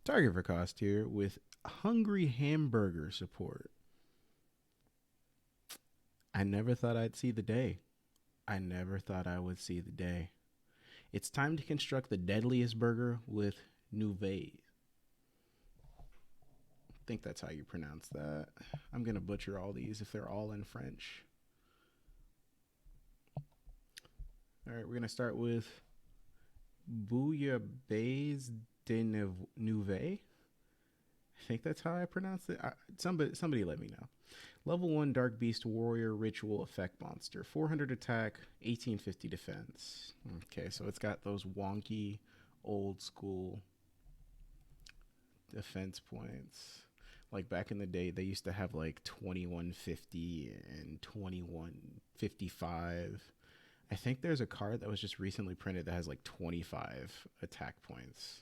Target for cost here with Hungry Hamburger support. I never thought I'd see the day. I never thought I would see the day. It's time to construct the deadliest burger with Nouveau. I think that's how you pronounce that. I'm going to butcher all these if they're all in French. All right, we're going to start with Bouillabaisse de Nouveau. I think that's how I pronounce it. Somebody let me know. Level 1 Dark Beast Warrior Ritual Effect Monster. 400 attack, 1850 defense. Okay, so it's got those wonky, old school defense points. Like back in the day, they used to have like 2150 and 2155. I think there's a card that was just recently printed that has like 25 attack points.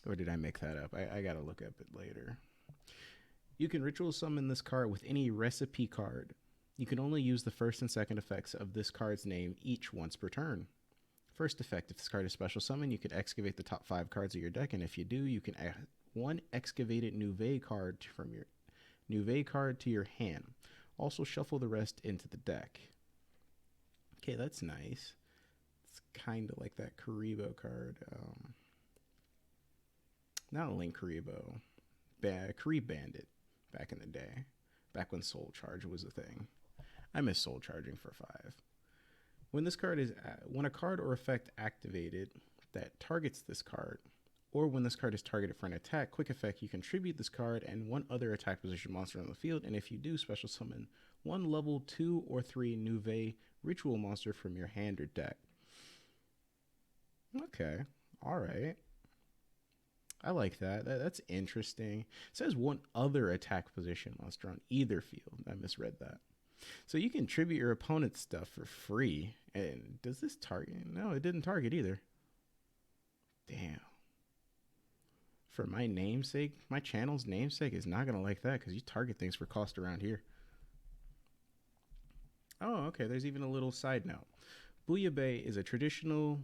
Or did I make that up? I gotta look up it later. You can ritual summon this card with any recipe card. You can only use the first and second effects of this card's name each once per turn. First effect, if this card is special summon, you can excavate the top 5 cards of your deck, and if you do, you can add one excavated Nouveau card from your Nouveau card to your hand. Also shuffle the rest into the deck. Okay, that's nice. It's kind of like that Karibo card. Not a Link Karibo. Karib Bandit back in the day. Back when Soul Charge was a thing. I miss Soul Charging for 5. When a card or effect activated that targets this card, or when this card is targeted for an attack, quick effect, you contribute this card and one other attack position monster on the field, and if you do, special summon one level 2 or 3 Nouveau ritual monster from your hand or deck. Okay, alright. I like that. That's interesting. It says one other attack position monster on either field. I misread that. So you can tribute your opponent's stuff for free. And does this target? No, it didn't target either. Damn. For my namesake, my channel's namesake is not going to like that because you target things for cost around here. Oh, okay. There's even a little side note. Bouillabaisse is a traditional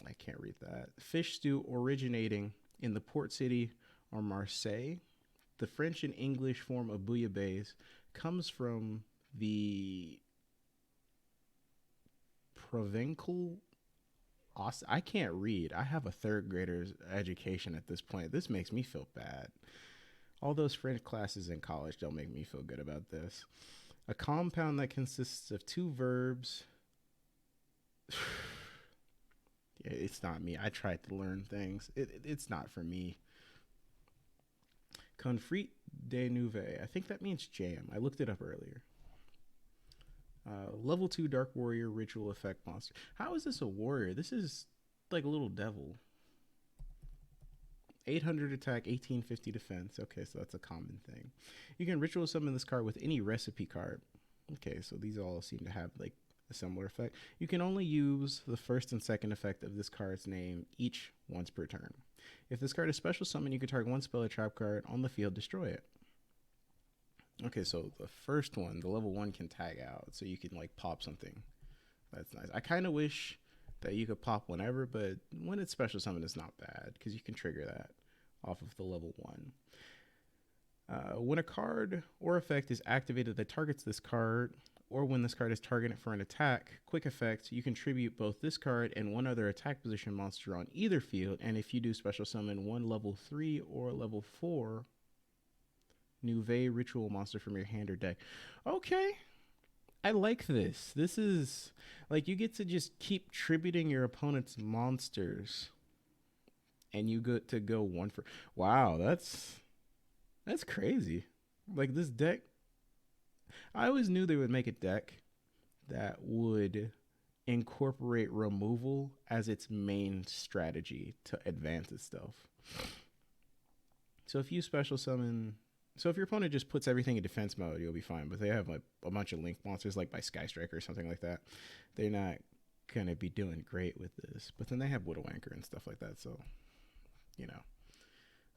I can't read that. Fish stew originating in the port city or Marseille. The French and English form of bouillabaisse comes from the Provencal. I can't read. I have a third grader's education at this point. This makes me feel bad. All those French classes in college don't make me feel good about this. A compound that consists of 2 verbs. It's not me. I tried to learn things. It's not for me. Confrit de Nouveau. I think that means jam. I looked it up earlier. Level 2 Dark Warrior Ritual Effect Monster. How is this a warrior? This is like a little devil. 800 attack, 1850 defense. Okay, so that's a common thing. You can ritual summon this card with any recipe card. Okay, so these all seem to have like a similar effect. You can only use the first and second effect of this card's name each once per turn. If this card is special summon, you can target one spell or trap card on the field, destroy it. Okay, so the first one, the level 1 can tag out, so you can like pop something. That's nice. I kind of wish that you could pop whenever, but when it's special summon, it's not bad because you can trigger that off of the level 1. When a card or effect is activated that targets this card, or when this card is targeted for an attack, quick effect, you contribute both this card and one other attack position monster on either field, and if you do, special summon one level 3 or level 4 Nouveau ritual monster from your hand or deck. Okay, I like this. This is like you get to just keep tributing your opponent's monsters, and you get to go one for. Wow, that's crazy. Like this deck, I always knew they would make a deck that would incorporate removal as its main strategy to advance its stuff. So if you special summon, so if your opponent just puts everything in defense mode, you'll be fine. But they have like a bunch of link monsters like by Sky Striker or something like that. They're not gonna be doing great with this. But then they have Widow Anchor and stuff like that. So, you know,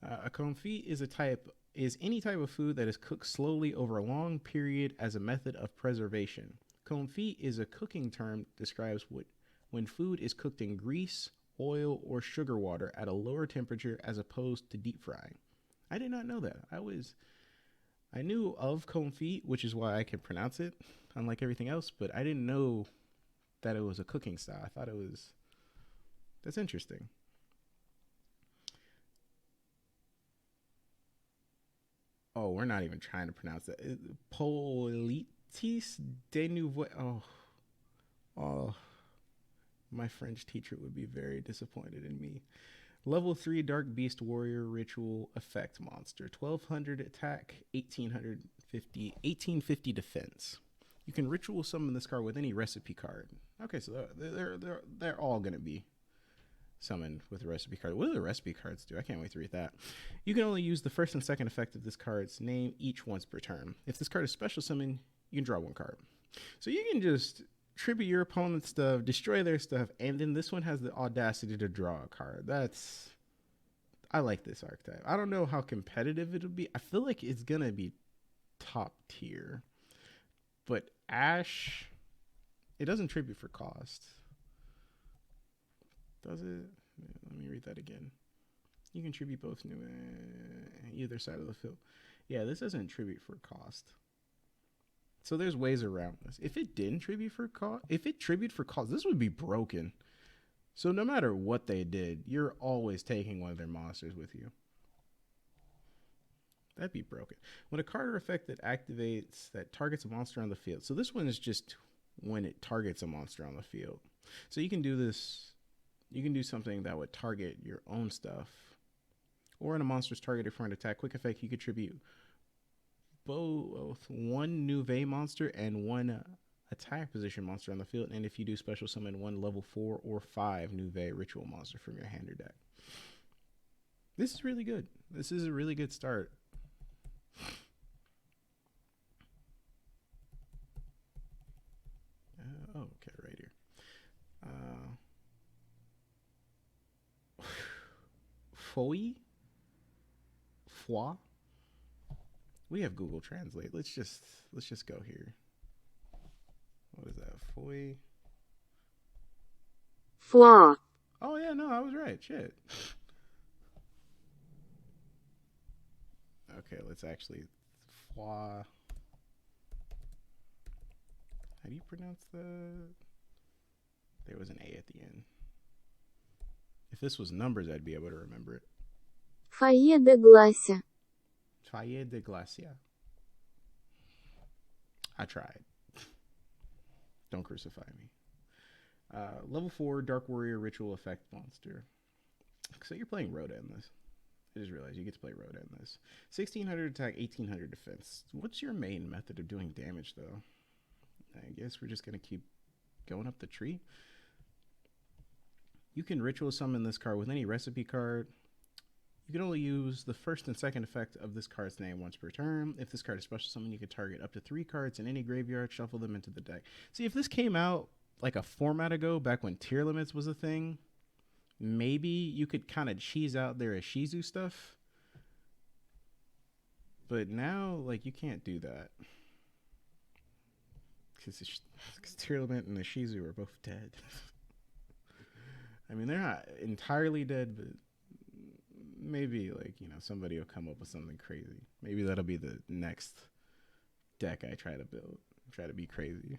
a confit is any type of food that is cooked slowly over a long period as a method of preservation. Confit is a cooking term that describes when food is cooked in grease oil, or sugar water at a lower temperature as opposed to deep frying. I did not know that. I knew of confit, which is why I can pronounce it, unlike everything else, but I didn't know that it was a cooking style. I thought it was. That's interesting. Oh, we're not even trying to pronounce that. Politis de Nouveau. Oh, my French teacher would be very disappointed in me. Level 3 Dark Beast Warrior Ritual Effect Monster. 1200 attack, 1850 defense. You can ritual summon this card with any recipe card. Okay, so they're all going to be summoned with a recipe card. What do the recipe cards do? I can't wait to read that. You can only use the first and second effect of this card's name each once per turn. If this card is special summon, you can draw one card. So you can just tribute your opponent's stuff, destroy their stuff, and then this one has the audacity to draw a card. I like this archetype. I don't know how competitive it'll be. I feel like it's gonna be top tier. But Ash, it doesn't tribute for cost. Does it? Let me read that again. You can tribute both new either side of the field. Yeah, this doesn't tribute for cost. So there's ways around this. If it didn't tribute for cost, if it tribute for cost, this would be broken. So no matter what they did, you're always taking one of their monsters with you. That'd be broken. When a card or effect that activates that targets a monster on the field. So this one is just when it targets a monster on the field. So you can do this. You can do something that would target your own stuff. Or when a monster is targeted for an attack, quick effect, you contribute both one Nouveau monster and one attack position monster on the field. And if you do special summon one level 4 or 5 Nouveau ritual monster from your hand or deck. This is really good. This is a really good start. Okay, right here. Foi? We have Google Translate. Let's just go here. What is that? Foi? Foi. Oh yeah, no, I was right. Shit. Okay, let's actually Foi. How do you pronounce the? There was an A at the end. If this was numbers, I'd be able to remember it. Faye de Glacia. Faye de Glacia. I tried. Don't crucify me. Level 4 Dark Warrior Ritual Effect Monster. So you're playing Rhoda in this. I just realized you get to play Rhoda in this. 1600 attack, 1800 defense. What's your main method of doing damage, though? I guess we're just going to keep going up the tree. You can ritual summon this card with any recipe card. You can only use the first and second effect of this card's name once per turn. If this card is special summon, you can target up to 3 cards in any graveyard, shuffle them into the deck. See, if this came out like a format ago, back when tier limits was a thing, maybe you could kind of cheese out their Ishizu stuff. But now, like, you can't do that. Because tier limit and Ishizu are both dead. I mean, they're not entirely dead, but maybe, like, you know, somebody will come up with something crazy. Maybe that'll be the next deck I try to build. Try to be crazy.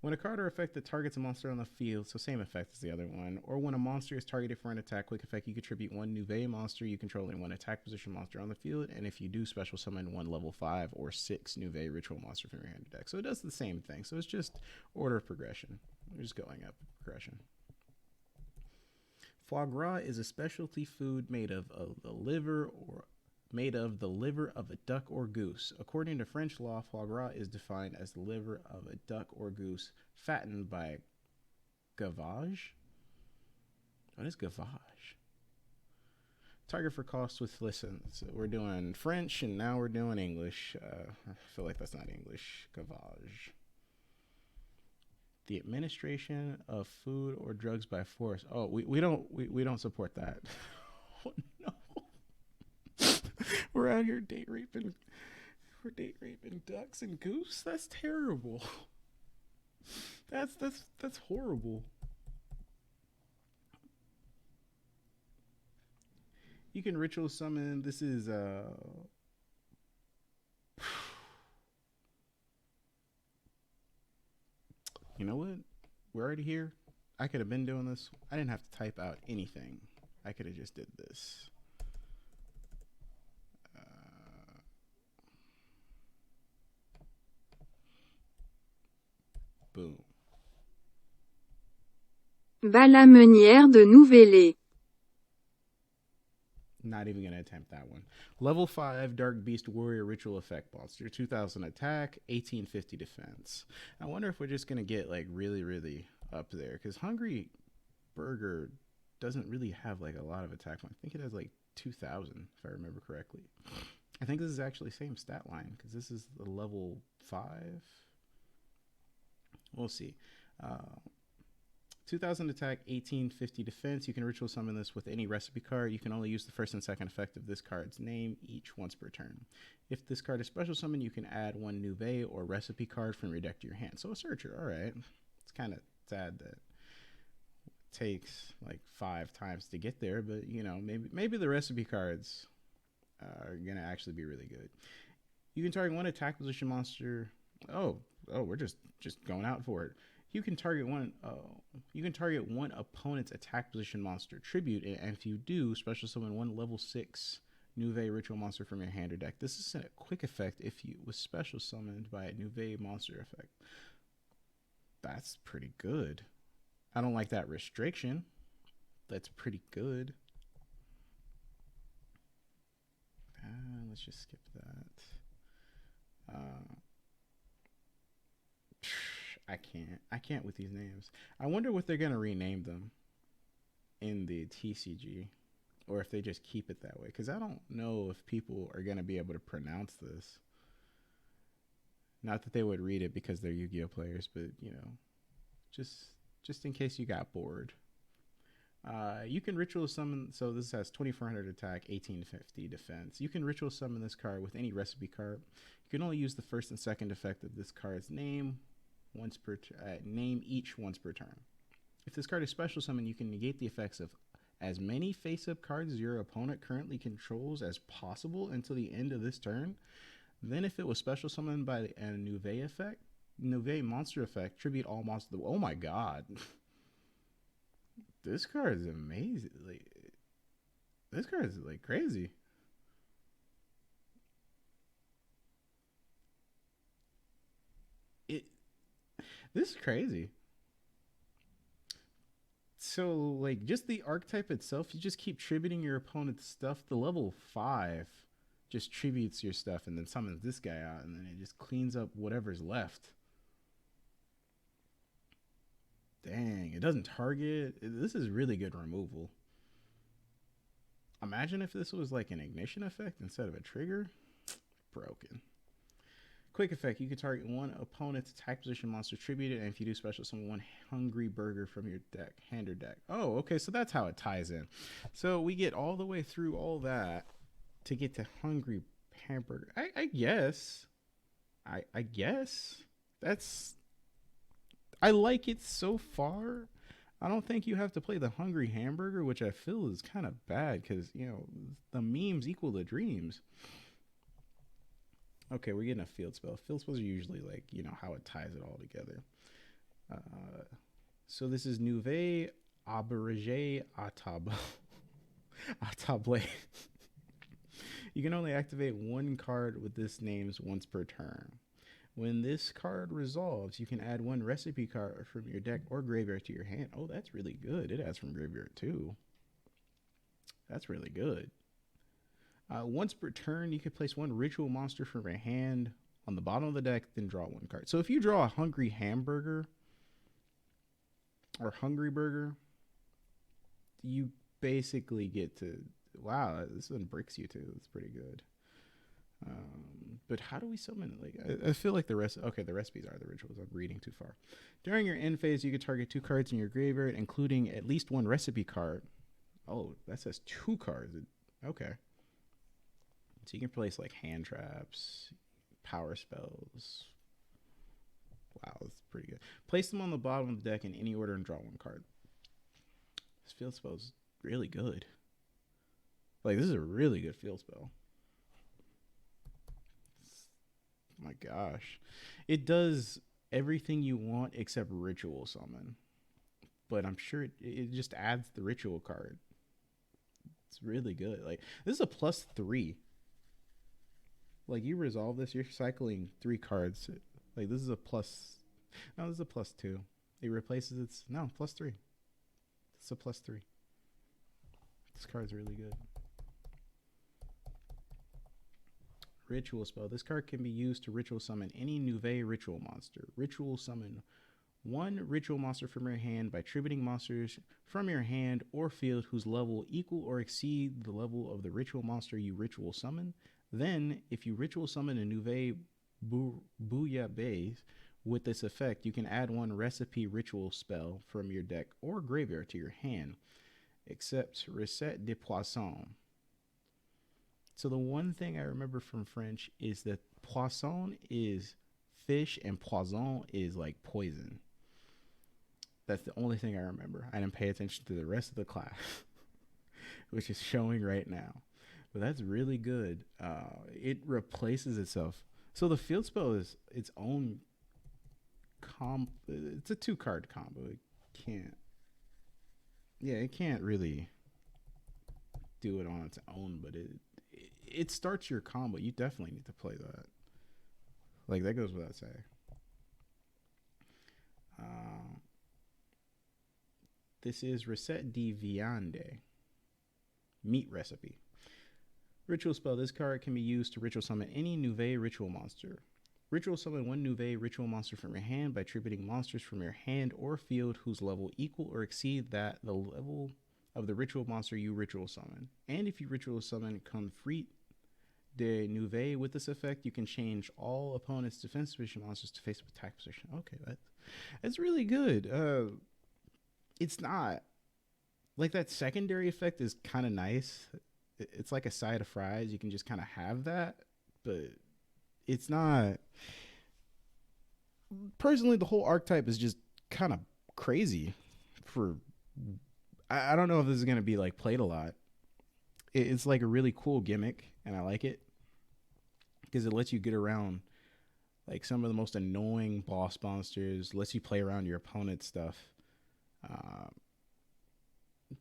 When a card or effect that targets a monster on the field, so same effect as the other one, or when a monster is targeted for an attack, quick effect, you contribute one Nouveau monster you control and one attack position monster on the field, and if you do special summon one level 5 or 6 Nouveau ritual monster from your hand deck. So it does the same thing. So it's just order of progression. We're just going up progression. Foie gras is a specialty food made of the liver of a duck or goose. According to French law, foie gras is defined as the liver of a duck or goose fattened by gavage. What is gavage? Target for cost with listens. We're doing French and now we're doing English. I feel like that's not English. Gavage. The administration of food or drugs by force. Oh, we don't support that. Oh no. We're out here date raping ducks and goose. That's terrible. That's horrible. You can ritual summon. This is you know what? We're already here. I could have been doing this. I didn't have to type out anything. I could have just did this. Boom. Balamenière de Nouvelle. Not even going to attempt that one. Level 5 Dark Beast Warrior Ritual Effect Monster. 2000 attack, 1850 defense. I wonder if we're just going to get like really, really up there. Because Hungry Burger doesn't really have like a lot of attack. I think it has like 2000 if I remember correctly. I think this is actually same stat line because this is the level 5. We'll see. 2000 attack, 1850 defense. You can ritual summon this with any recipe card. You can only use the first and second effect of this card's name each once per turn. If this card is special summon, you can add one Nouvelle or recipe card from your deck to your hand. So a searcher, all right. It's kind of sad that it takes like 5 times to get there, but you know, maybe the recipe cards are gonna actually be really good. You can target one attack position monster. Oh, we're just going out for it. You can target one. You can target one opponent's attack position monster tribute, and if you do, special summon one level 6 Nouvelle ritual monster from your hand or deck. This is a quick effect if you was special summoned by a Nouvelle monster effect. That's pretty good. I don't like that restriction. That's pretty good. Let's just skip that. I can't with these names. I wonder what they're gonna rename them in the TCG, or if they just keep it that way. Because I don't know if people are gonna be able to pronounce this. Not that they would read it because they're Yu-Gi-Oh players, but you know, just in case you got bored. You can ritual summon. So this has 2400 attack, 1850 defense. You can ritual summon this card with any recipe card. You can only use the first and second effect of this card's name once per name each once per turn. If this card is special summon, you can negate the effects of as many face-up cards as your opponent currently controls as possible until the end of this turn. Then, if it was special summoned by a Nouvelle monster effect, tribute all monsters. Oh my god, this card is amazing! Like, this card is like crazy. This is crazy. So, like, just the archetype itself, you just keep tributing your opponent's stuff. The level 5 just tributes your stuff and then summons this guy out, and then it just cleans up whatever's left. Dang, it doesn't target. This is really good removal. Imagine if this was like an ignition effect instead of a trigger. Broken. Quick effect, you can target one opponent's attack position monster tributed, and if you do special summon one Hungry Burger from your deck, hand or deck. Oh, okay, so that's how it ties in. So we get all the way through all that to get to Hungry Hamburger. I guess. I guess. I like it so far. I don't think you have to play the Hungry Hamburger, which I feel is kind of bad because, you know, the memes equal the dreams. Okay, we're getting a field spell. Field spells are usually like, you know, how it ties it all together. So this is Nouvelle Auberge Atable. You can only activate one card with this names once per turn. When this card resolves, you can add one recipe card from your deck or graveyard to your hand. Oh, that's really good. It adds from graveyard too. That's really good. Once per turn, you can place one ritual monster from your hand on the bottom of the deck, then draw one card. So if you draw a Hungry Hamburger or Hungry Burger, you basically get to, wow, this one bricks you too. It's pretty good. But how do we summon it? Like, I feel like the recipes are the rituals. I'm reading too far. During your end phase, you can target 2 cards in your graveyard, including at least one recipe card. Oh, that says 2 cards. Okay. So you can place like hand traps, power spells. Wow, that's pretty good. Place them on the bottom of the deck in any order and draw one card. This field spell is really good. Like, this is a really good field spell. My gosh. It does everything you want except ritual summon. But I'm sure it just adds the ritual card. It's really good. Like, this is a +3. Like, you resolve this, you're cycling 3 cards. Like, this is a plus. No, this is a +2. It replaces its. No, +3. It's a +3. This card's really good. Ritual spell. This card can be used to ritual summon any Nouvelle ritual monster. Ritual summon one ritual monster from your hand by tributing monsters from your hand or field whose level equal or exceed the level of the ritual monster you ritual summon. Then, if you ritual summon a Nouvelle Bouillabaisse with this effect, you can add one recipe ritual spell from your deck or graveyard to your hand, except Recette de Poisson. So the one thing I remember from French is that poisson is fish and poison is like poison. That's the only thing I remember. I didn't pay attention to the rest of the class, which is showing right now. But that's really good. It replaces itself. So the field spell is its own it's a 2-card combo. It can't. Yeah, it can't really do it on its own, but it starts your combo. You definitely need to play that. Like, that goes without saying. This is Recette de Viande. Meat recipe. Ritual spell. This card can be used to ritual summon any Nouvelle ritual monster. Ritual summon one Nouvelle ritual monster from your hand by tributing monsters from your hand or field whose level equal or exceed the level of the ritual monster you ritual summon. And if you ritual summon Confrit de Nouvelle with this effect, you can change all opponents' defense position monsters to face attack position. Okay, that's really good. It's not like that secondary effect is kind of nice. It's like a side of fries. You can just kind of have that, but it's not. Personally, the whole archetype is just kind of crazy. I don't know if this is gonna be like played a lot. It's like a really cool gimmick, and I like it because it lets you get around like some of the most annoying boss monsters. Lets you play around your opponent's stuff.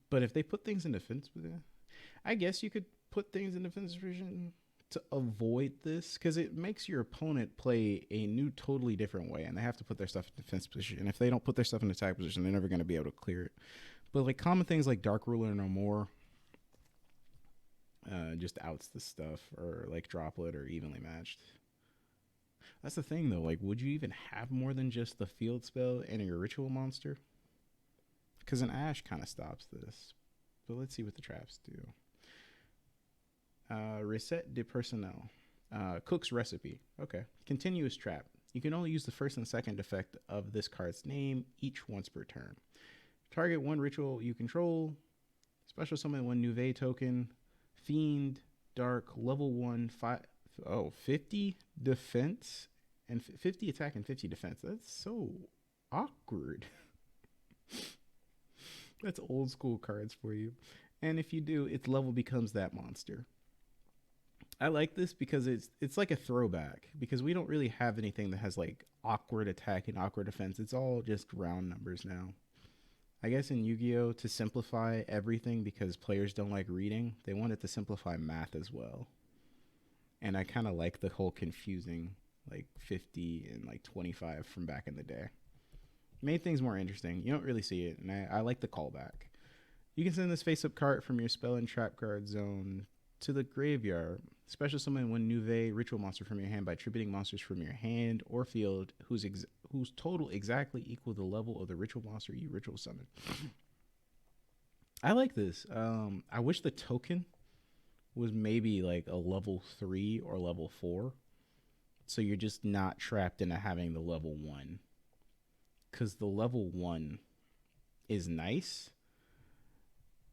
But if they put things in defense, I guess you could put things in defense position to avoid this, because it makes your opponent play a new, totally different way, and they have to put their stuff in defense position. And if they don't put their stuff in attack position, they're never going to be able to clear it. But like common things like Dark Ruler No More just outs the stuff, or like Droplet or Evenly Matched. That's the thing though, like would you even have more than just the field spell and your ritual monster? Because an Ash kind of stops this. But let's see what the traps do. Recette de Personnel. Cook's recipe. Okay. Continuous trap. You can only use the first and second effect of this card's name each once per turn. Target one ritual you control. Special summon one Nouvelle token. Fiend, Dark, level 1, 50 defense and 50 attack and 50 defense. That's so awkward. That's old school cards for you. And if you do, its level becomes that monster. I like this because it's like a throwback, because we don't really have anything that has like awkward attack and awkward defense. It's all just round numbers now. I guess in Yu-Gi-Oh, to simplify everything, because players don't like reading, they wanted to simplify math as well. And I kind of like the whole confusing like 50 and like 25 from back in the day. Made things more interesting. You don't really see it, and I like the callback. You can send this face-up card from your spell and trap card zone to the graveyard. Special summon one Nouvelle ritual monster from your hand by tributing monsters from your hand or field whose total exactly equal the level of the ritual monster you ritual summon. I like this. I wish the token was maybe like a level 3 or level 4, so you're just not trapped into having the level 1. Because the level 1 is nice,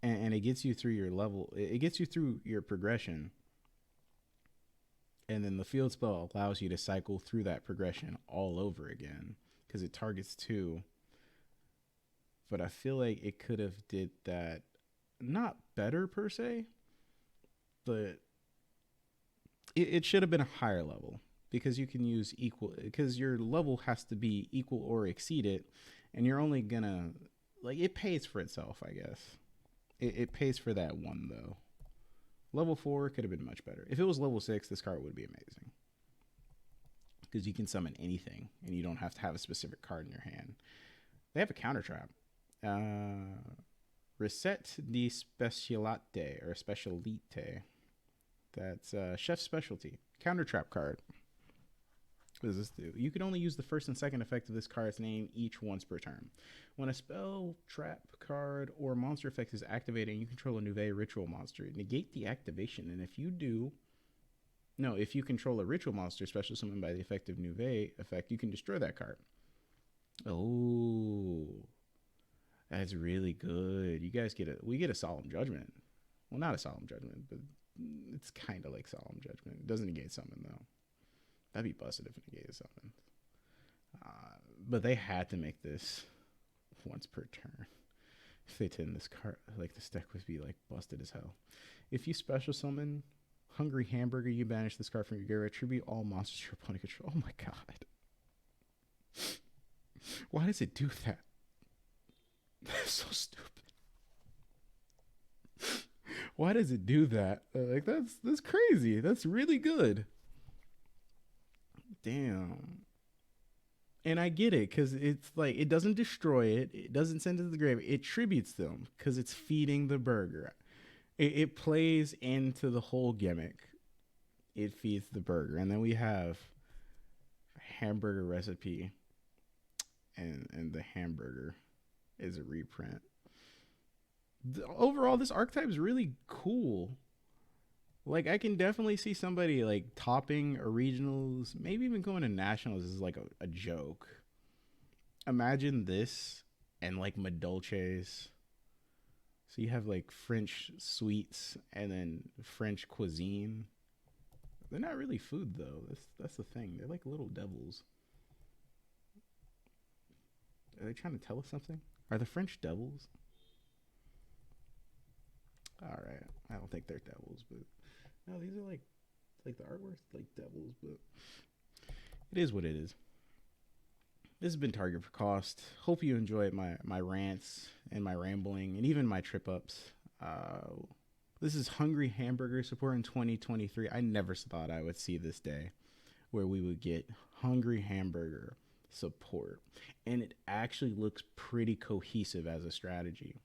and it gets you through your level. It gets you through your progression. And then the field spell allows you to cycle through that progression all over again, because it targets 2. But I feel like it could have did that, not better per se, but it should have been a higher level because you can use equal because your level has to be equal or exceed it, and you're only gonna like it pays for itself, I guess. It pays for that one though. Level 4 could have been much better. If it was level 6, this card would be amazing because you can summon anything and you don't have to have a specific card in your hand. They have a counter trap. Reset di Specialite or Specialite. That's Chef's Specialty. Counter trap card. What does this do? You can only use the first and second effect of this card's name each once per turn. When a spell, trap card, or monster effect is activated and you control a Nouvelle ritual monster, negate the activation. And if you do, no, if you control a ritual monster, special summoned by the effective Nouvelle effect, you can destroy that card. Oh, that's really good. You guys we get a Solemn Judgment. Well, not a Solemn Judgment, but it's kind of like Solemn Judgment. It doesn't negate summon though. That'd be busted if it negated summon. But they had to make this once per turn. If they didn't, this card, like this deck would be like busted as hell. If you special summon Hungry Hamburger, you banish this card from your graveyard. Attribute all monsters to your opponent control. Oh my god. Why does it do that? That's so stupid. Why does it do that? Like that's crazy. That's really good. Damn. And I get it because it's like it doesn't destroy it. It doesn't send it to the grave. It tributes them because it's feeding the burger. It plays into the whole gimmick. It feeds the burger, and then we have hamburger recipe, and the hamburger is a reprint. Overall, this archetype is really cool. Like, I can definitely see somebody, like, topping a regionals, maybe even going to nationals is, like, a joke. Imagine this and, like, Madolches. So you have, like, French sweets and then French cuisine. They're not really food, though. That's the thing. They're like little devils. Are they trying to tell us something? Are the French devils? All right. I don't think they're devils, but... No, these are like the artwork's like devils, but it is what it is. This has been Target for Cost. Hope you enjoyed my rants and my rambling and even my trip ups. This is Hungry Hamburger support in 2023. I never thought I would see this day where we would get Hungry Hamburger support. And it actually looks pretty cohesive as a strategy.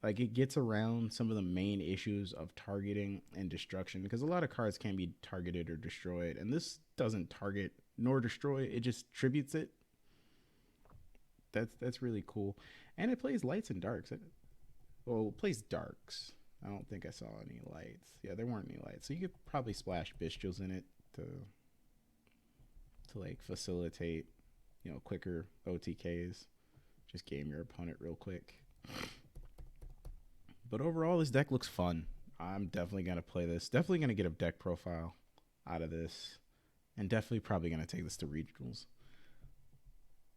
Like, it gets around some of the main issues of targeting and destruction because a lot of cards can be targeted or destroyed, and this doesn't target nor destroy, it just tributes it. That's really cool. And it plays lights and darks. Well, it plays darks. I don't think I saw any lights. Yeah, there weren't any lights. So you could probably splash bestials in it to like facilitate, quicker OTKs. Just game your opponent real quick. But overall, this deck looks fun. I'm definitely going to play this. Definitely going to get a deck profile out of this. And definitely probably going to take this to regionals.